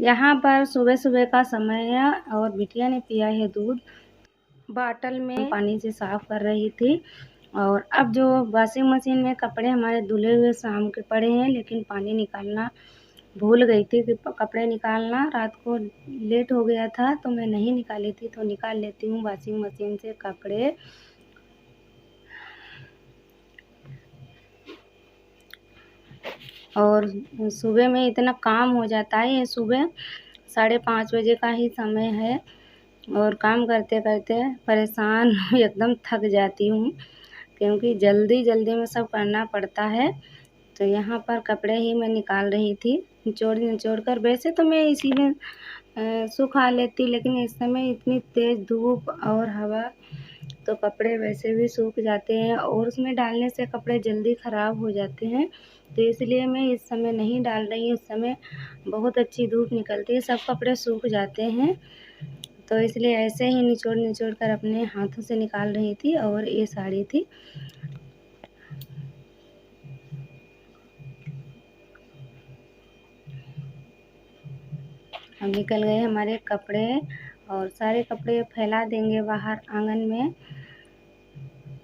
यहाँ पर सुबह सुबह का समय है और बिटिया ने पिया है दूध। बॉटल में पानी से साफ़ कर रही थी। और अब जो वॉशिंग मशीन में कपड़े हमारे धुले हुए शाम के पड़े हैं, लेकिन पानी निकालना भूल गई थी कि कपड़े निकालना रात को लेट हो गया था तो मैं नहीं निकाली थी। तो निकाल लेती हूँ वॉशिंग मशीन से कपड़े। और सुबह में इतना काम हो जाता है। ये सुबह 5:30 बजे का ही समय है और काम करते करते परेशान एकदम थक जाती हूँ, क्योंकि जल्दी जल्दी में सब करना पड़ता है। तो यहाँ पर कपड़े ही मैं निकाल रही थी निचोड़ निचोड़ कर। वैसे तो मैं इसी में सुखा लेती, लेकिन इस समय इतनी तेज़ धूप और हवा, तो कपड़े वैसे भी सूख जाते हैं और उसमें डालने से कपड़े जल्दी ख़राब हो जाते हैं। तो इसलिए मैं इस समय नहीं डाल रही हूँ। इस समय बहुत अच्छी धूप निकलती है, सब कपड़े सूख जाते हैं। तो इसलिए ऐसे ही निचोड़ निचोड़ कर अपने हाथों से निकाल रही थी। और ये साड़ी थी। अब निकल गए हमारे कपड़े और सारे कपड़े फैला देंगे बाहर आंगन में।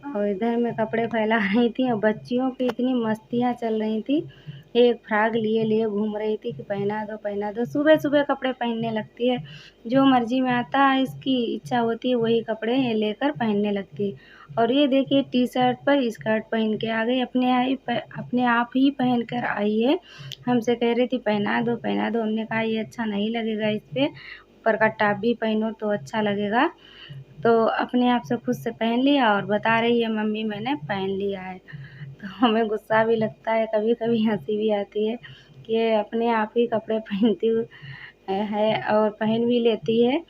और इधर मैं कपड़े फैला रही थी और बच्चियों की इतनी मस्तियाँ चल रही थी। एक फ्रॉक लिए लिए घूम रही थी कि पहना दो पहना दो। सुबह सुबह कपड़े पहनने लगती है, जो मर्जी में आता है इसकी इच्छा होती है वही कपड़े ये लेकर पहनने लगती है। और ये देखिए टी शर्ट पर स्कर्ट पहन के आ गई, अपने आप ही पहन कर आई है। हमसे कह रही थी पहना दो पहना दो। हमने कहा ये अच्छा नहीं लगेगा, इस पर ऊपर का टॉप भी पहनो तो अच्छा लगेगा। तो अपने आप से खुद से पहन लिया और बता रही है मम्मी मैंने पहन लिया है। तो हमें गुस्सा भी लगता है, कभी कभी हंसी भी आती है कि ये अपने आप ही कपड़े पहनती है और पहन भी लेती है।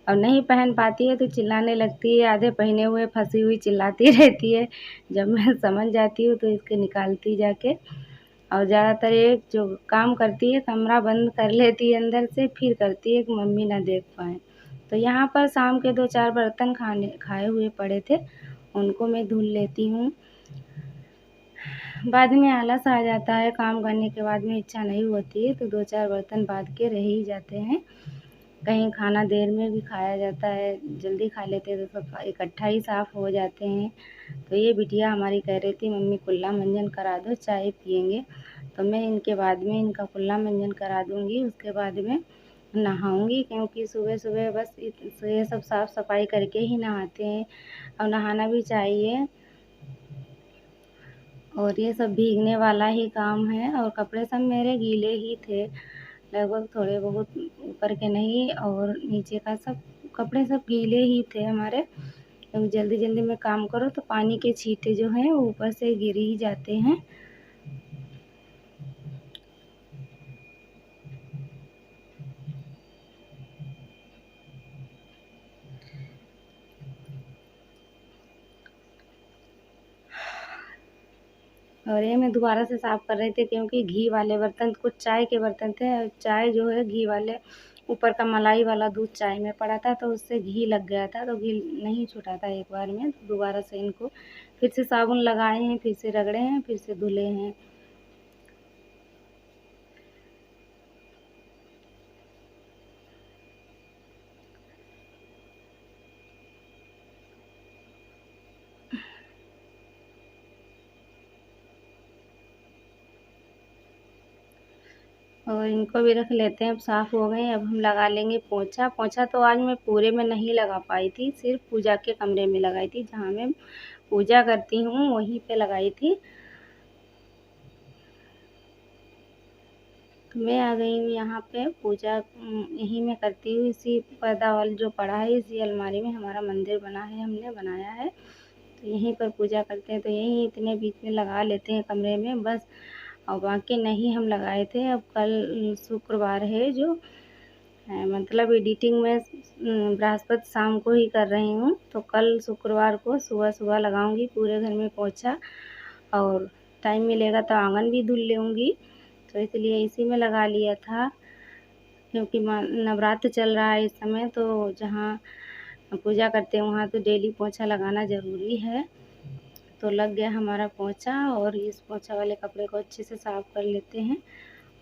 और नहीं पहन पाती है तो चिल्लाने लगती है, आधे पहने हुए फंसी हुई चिल्लाती रहती है। जब मैं समझ जाती हूँ तो इसके निकालती जाके। और ज़्यादातर ये जो काम करती है कमरा बंद कर लेती है अंदर से, फिर करती है कि मम्मी ना देख पाएँ। तो यहाँ पर शाम के 2-4 बर्तन खाए हुए पड़े थे, उनको मैं धुल लेती हूँ। बाद में आलस आ जाता है, काम करने के बाद में इच्छा नहीं होती है तो 2-4 बर्तन बाद के रह ही जाते हैं। कहीं खाना देर में भी खाया जाता है, जल्दी खा लेते हैं तो सब इकट्ठा ही साफ़ हो जाते हैं। तो ये बिटिया हमारी कह रही थी मम्मी कुल्ला मंजन करा दो, चाय पिएंगे। तो मैं इनके बाद में इनका कुल्ला मंजन करा दूँगी, उसके बाद में नहाऊँगी, क्योंकि सुबह सुबह बस ये सब साफ़ सफाई करके ही नहाते हैं और नहाना भी चाहिए। और ये सब भीगने वाला ही काम है और कपड़े सब मेरे गीले ही थे, लगभग थोड़े बहुत ऊपर के नहीं और नीचे का सब कपड़े सब गीले ही थे हमारे। क्योंकि जल्दी जल्दी में काम करो तो पानी के छींटे जो हैं वो ऊपर से गिर ही जाते हैं। और ये मैं दोबारा से साफ़ कर रही थी, क्योंकि घी वाले बर्तन, कुछ चाय के बर्तन थे और चाय जो है घी वाले, ऊपर का मलाई वाला दूध चाय में पड़ा था तो उससे घी लग गया था, तो घी नहीं छूटा था एक बार में। तो दोबारा से इनको फिर से साबुन लगाए हैं, फिर से रगड़े हैं, फिर से धुले हैं। और इनको भी रख लेते हैं। अब साफ़ हो गए, अब हम लगा लेंगे पोंछा। पोंछा तो आज मैं पूरे में नहीं लगा पाई थी, सिर्फ पूजा के कमरे में लगाई थी, जहाँ मैं पूजा करती हूँ वहीं पे लगाई थी। तो मैं आ गई हूँ यहाँ पे पूजा यहीं मैं करती हूँ। इसी पर्दा वाला जो पड़ा है इसी अलमारी में हमारा मंदिर बना है, हमने बनाया है, तो यहीं पर पूजा करते हैं। तो यहीं इतने बीच में लगा लेते हैं कमरे में बस। और बाकी नहीं हम लगाए थे। अब कल शुक्रवार है जो मतलब एडिटिंग में बृहस्पति शाम को ही कर रही हूँ, तो कल शुक्रवार को सुबह सुबह लगाऊंगी पूरे घर में पोंछा। और टाइम मिलेगा तो आंगन भी धुल लूँगी, तो इसलिए इसी में लगा लिया था। क्योंकि नवरात्र चल रहा है इस समय, तो जहाँ पूजा करते हैं वहाँ तो डेली पोंछा लगाना ज़रूरी है। तो लग गया हमारा पोंछा और इस पोंछा वाले कपड़े को अच्छे से साफ़ कर लेते हैं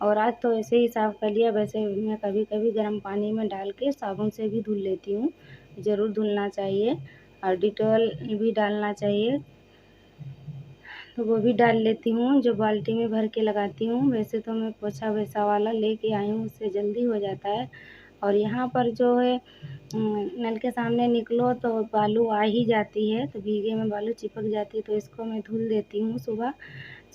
और आज तो ऐसे ही साफ़ कर लिया। वैसे मैं कभी कभी गर्म पानी में डाल के साबुन से भी धुल लेती हूँ, ज़रूर धुलना चाहिए। और डिटॉल भी डालना चाहिए, तो वो भी डाल लेती हूँ, जो बाल्टी में भर के लगाती हूँ। वैसे तो मैं पोछा वैसा वाला लेके आई हूँ, उससे जल्दी हो जाता है। और यहाँ पर जो है नल के सामने निकलो तो बालू आ ही जाती है, तो भीगे में बालू चिपक जाती है, तो इसको मैं धुल देती हूँ सुबह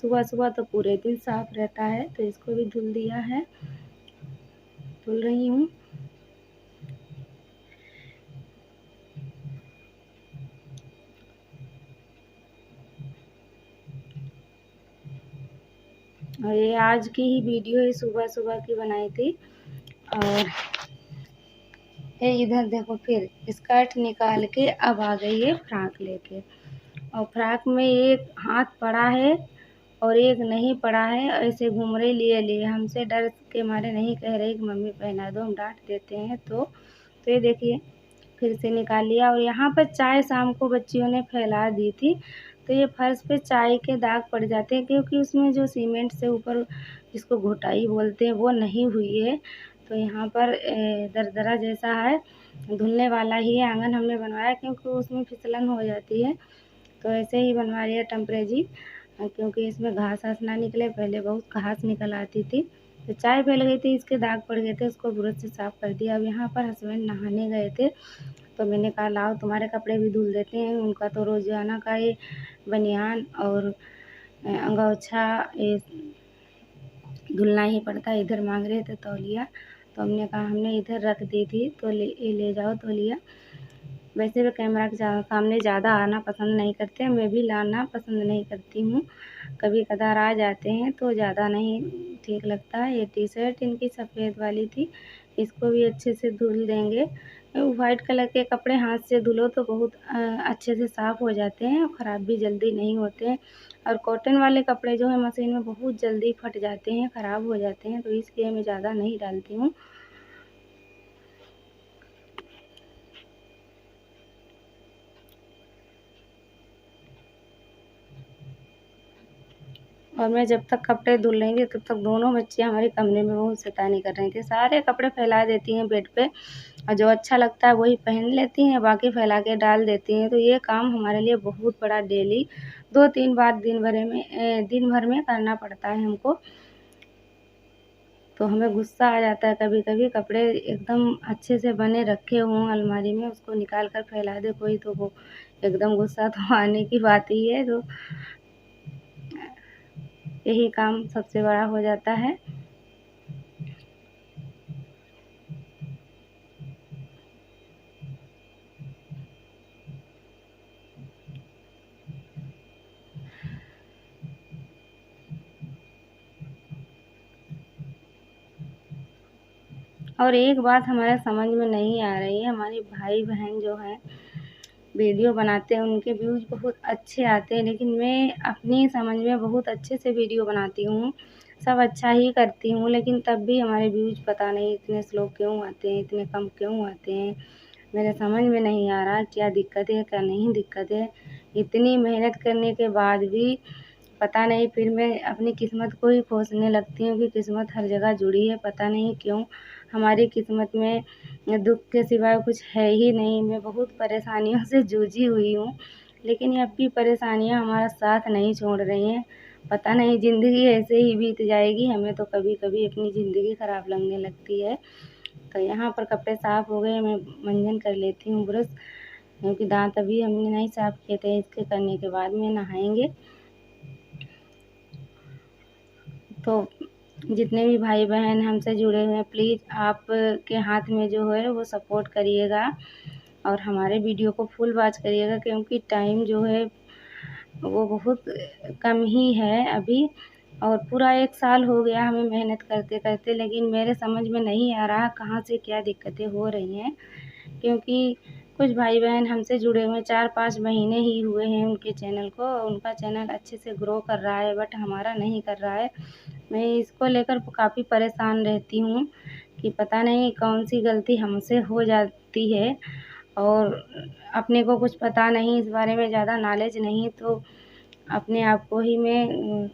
सुबह सुबह। तो पूरे दिन साफ़ रहता है, तो इसको भी धुल दिया है, धुल रही हूँ। और ये आज की ही वीडियो है, सुबह सुबह की बनाई थी। और ये इधर देखो, फिर स्कर्ट निकाल के अब आ गई है फ्रॉक लेके। और फ्रॉक में एक हाथ पड़ा है और एक नहीं पड़ा है, ऐसे घूम रही लिए लिए। हमसे डर के मारे नहीं कह रही कि मम्मी पहना दो, हम डांट देते हैं। तो ये देखिए, फिर से निकाल लिया। और यहाँ पर चाय शाम को बच्चियों ने फैला दी थी, तो ये फर्श पे चाय के दाग पड़ जाते हैं, क्योंकि उसमें जो सीमेंट से ऊपर, जिसको घोटाई बोलते हैं, वो नहीं हुई है। तो यहाँ पर दरदरा जैसा है, धुलने वाला ही है। आंगन हमने बनवाया क्योंकि उसमें फिसलन हो जाती है, तो ऐसे ही बनवा लिया टेम्परेरी, क्योंकि इसमें घास वास ना निकले। पहले बहुत घास निकल आती थी, तो चाय फैल गई थी, इसके दाग पड़ गए थे, उसको ब्रश से साफ़ कर दिया। अब यहाँ पर हस्बैंड नहाने गए थे, तो मैंने कहा लाओ तुम्हारे कपड़े भी धुल देते हैं। उनका तो रोज़ाना का ये बनियान और अंगोछा ये धुलना ही पड़ता है। इधर मांग रहे थे तौलिया, तो हमने कहा, हमने इधर रख दी थी, तो ले जाओ तौलिया। वैसे भी कैमरा के सामने ज़्यादा आना पसंद नहीं करते, मैं भी लाना पसंद नहीं करती हूँ। कभी कदार आ जाते हैं तो ज़्यादा नहीं ठीक लगता है। ये टी शर्ट इनकी सफ़ेद वाली थी, इसको भी अच्छे से धुल देंगे। वाइट कलर के कपड़े हाथ से धुलो तो बहुत अच्छे से साफ़ हो जाते हैं और ख़राब भी जल्दी नहीं होते हैं। और कॉटन वाले कपड़े जो है मशीन में बहुत जल्दी फट जाते हैं, ख़राब हो जाते हैं, तो इसलिए मैं ज़्यादा नहीं डालती हूँ। और मैं जब तक कपड़े धुल रही थी, तब तक दोनों बच्चियाँ हमारे कमरे में बहुत शैतानी कर रही थी। सारे कपड़े फैला देती हैं बेड पे, और जो अच्छा लगता है वही पहन लेती हैं, बाकी फैला के डाल देती हैं। तो ये काम हमारे लिए बहुत बड़ा डेली 2-3 बार दिन भर में करना पड़ता है हमको। तो हमें गुस्सा आ जाता है कभी-कभी, कपड़े एकदम अच्छे से बने रखे हों अलमारी में, उसको निकाल कर फैला दे कोई, तो वो एकदम गुस्सा तो आने की बात ही है। तो यही काम सबसे बड़ा हो जाता है। और एक बात हमारे समझ में नहीं आ रही है, हमारे भाई बहन जो हैं वीडियो बनाते हैं, उनके व्यूज़ बहुत अच्छे आते हैं, लेकिन मैं अपनी समझ में बहुत अच्छे से वीडियो बनाती हूँ, सब अच्छा ही करती हूँ, लेकिन तब भी हमारे व्यूज़ पता नहीं इतने स्लो क्यों आते हैं, इतने कम क्यों आते हैं। मेरे समझ में नहीं आ रहा क्या दिक्कत है, क्या नहीं दिक्कत है। इतनी मेहनत करने के बाद भी पता नहीं, फिर मैं अपनी किस्मत को ही कोसने लगती हूँ कि किस्मत हर जगह जुड़ी है, पता नहीं क्यों हमारी किस्मत में दुःख के सिवाय कुछ है ही नहीं। मैं बहुत परेशानियों से जूझी हुई हूँ, लेकिन अब भी परेशानियाँ हमारा साथ नहीं छोड़ रही हैं। पता नहीं ज़िंदगी ऐसे ही बीत जाएगी, हमें तो कभी-कभी अपनी ज़िंदगी ख़राब लगने लगती है। तो यहाँ पर कपड़े साफ़ हो गए, मैं मंजन कर लेती हूँ ब्रश, क्योंकि दाँत अभी हमने नहीं साफ़ किए थे, इसके करने के बाद में नहाएँगे। तो जितने भी भाई बहन हमसे जुड़े हुए हैं, प्लीज़ आपके हाथ में जो है वो सपोर्ट करिएगा और हमारे वीडियो को फुल वॉच करिएगा, क्योंकि टाइम जो है वो बहुत कम ही है अभी। और पूरा 1 साल हो गया हमें मेहनत करते-करते, लेकिन मेरे समझ में नहीं आ रहा कहाँ से क्या दिक्कतें हो रही हैं। क्योंकि कुछ भाई-बहन हमसे जुड़े हुए हैं, 4-5 महीने ही हुए हैं उनके चैनल को, उनका चैनल अच्छे से ग्रो कर रहा है, बट हमारा नहीं कर रहा है। मैं इसको लेकर काफ़ी परेशान रहती हूँ कि पता नहीं कौन-सी गलती हमसे हो जाती है, और अपने को कुछ पता नहीं, इस बारे में ज़्यादा नॉलेज नहीं, तो अपने आप को ही मैं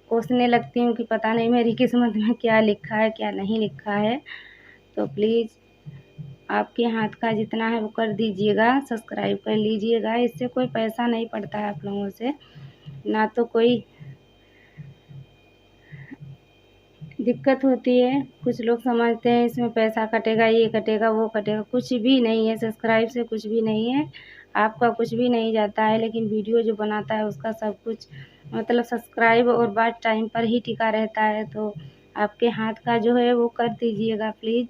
कोसने लगती हूँ कि पता नहीं मेरी किस्मत में क्या लिखा है क्या नहीं लिखा है। तो प्लीज़ आपके हाथ का जितना है वो कर दीजिएगा, सब्सक्राइब कर लीजिएगा। इससे कोई पैसा नहीं पड़ता है आप लोगों से, ना तो कोई दिक्कत होती है। कुछ लोग समझते हैं इसमें पैसा कटेगा, ये कटेगा, वो कटेगा, कुछ भी नहीं है। सब्सक्राइब से कुछ भी नहीं है, आपका कुछ भी नहीं जाता है। लेकिन वीडियो जो बनाता है उसका सब कुछ मतलब सब्सक्राइब और बात टाइम पर ही टिका रहता है। तो आपके हाथ का जो है वो कर दीजिएगा प्लीज़।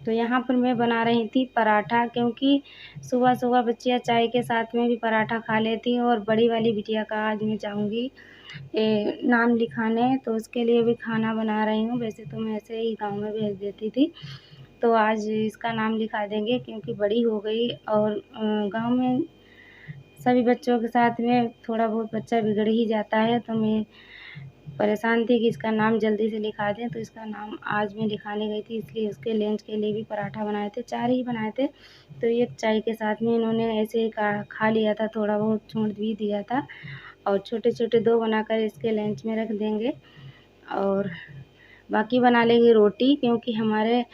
तो यहाँ पर मैं बना रही थी पराठा, क्योंकि सुबह सुबह बच्चियाँ चाय के साथ में भी पराठा खा लेती हैं। और बड़ी वाली बिटिया का आज मैं जाऊँगी नाम लिखाने, तो उसके लिए भी खाना बना रही हूँ। वैसे तो मैं ऐसे ही गाँव में भेज देती थी, तो आज इसका नाम लिखा देंगे क्योंकि बड़ी हो गई। और गाँव में सभी बच्चों के साथ में थोड़ा बहुत बच्चा बिगड़ ही जाता है। तो मैं परेशान थी कि इसका नाम जल्दी से लिखा दें, तो इसका नाम आज मैं लिखाने गई थी, इसलिए उसके लंच के लिए भी पराठा बनाए थे, 4 ही बनाए थे। तो एक चाय के साथ में इन्होंने ऐसे ही खा लिया था, थोड़ा बहुत छोड़ भी दिया था। और छोटे-छोटे 2 बनाकर इसके लंच में रख देंगे और बाकी बना लेंगे रोटी, क्योंकि हमारे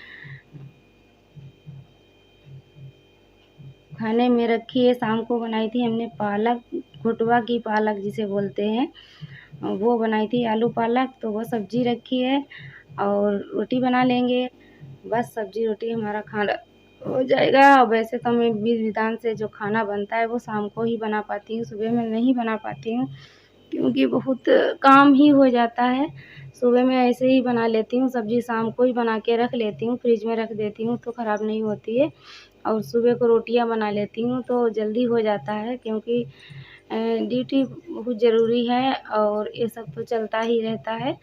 खाने में रखी है। शाम को बनाई थी हमने पालक, घुटवा की पालक जिसे बोलते हैं, वो बनाई थी आलू पालक, तो वो सब्ज़ी रखी है और रोटी बना लेंगे। बस सब्ज़ी रोटी हमारा खाना हो जाएगा। वैसे तो मैं विधि-विधान से जो खाना बनता है वो शाम को ही बना पाती हूँ, सुबह में नहीं बना पाती हूँ, क्योंकि बहुत काम ही हो जाता है। सुबह में ऐसे ही बना लेती हूँ, सब्ज़ी शाम को ही बना के रख लेती हूँ, फ्रिज में रख देती हूँ तो ख़राब नहीं होती है। और सुबह को रोटियाँ बना लेती हूँ तो जल्दी हो जाता है, क्योंकि ड्यूटी बहुत ज़रूरी है और ये सब तो चलता ही रहता है।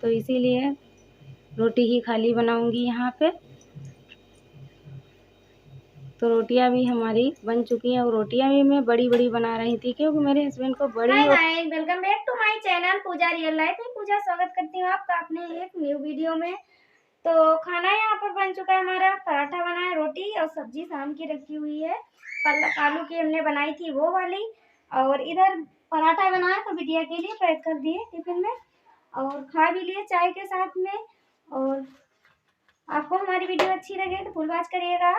तो इसीलिए रोटी ही खाली बनाऊँगी यहाँ पे। तो रोटियाँ भी हमारी बन चुकी हैं और रोटियाँ भी मैं बड़ी-बड़ी बना रही थी, क्योंकि मेरे हस्बैंड को बड़ी। Hi guys, welcome back to my channel Pooja real life में। पूजा, स्वागत करती हूँ आपका अपने एक न्यू वीडियो में। तो खाना यहाँ पर बन चुका है हमारा, पराठा बना है, रोटी और सब्जी शाम की रखी हुई है। पालक आलू की हमने बनाई थी वो वाली, और इधर पराठा बनाया तो बिटिया के लिए पैक कर दिए टिफिन में और खा भी लिए चाय के साथ में। और आपको हमारी वीडियो अच्छी लगे तो फुल वॉच करिएगा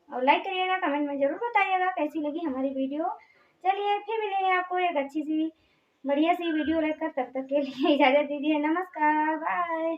और लाइक करिएगा, कमेंट में ज़रूर बताइएगा कैसी लगी हमारी वीडियो। चलिए फिर मिलेंगे आपको एक अच्छी सी बढ़िया सी वीडियो लेकर, तब तक के लिए इजाज़त दीजिए। नमस्कार, बाय।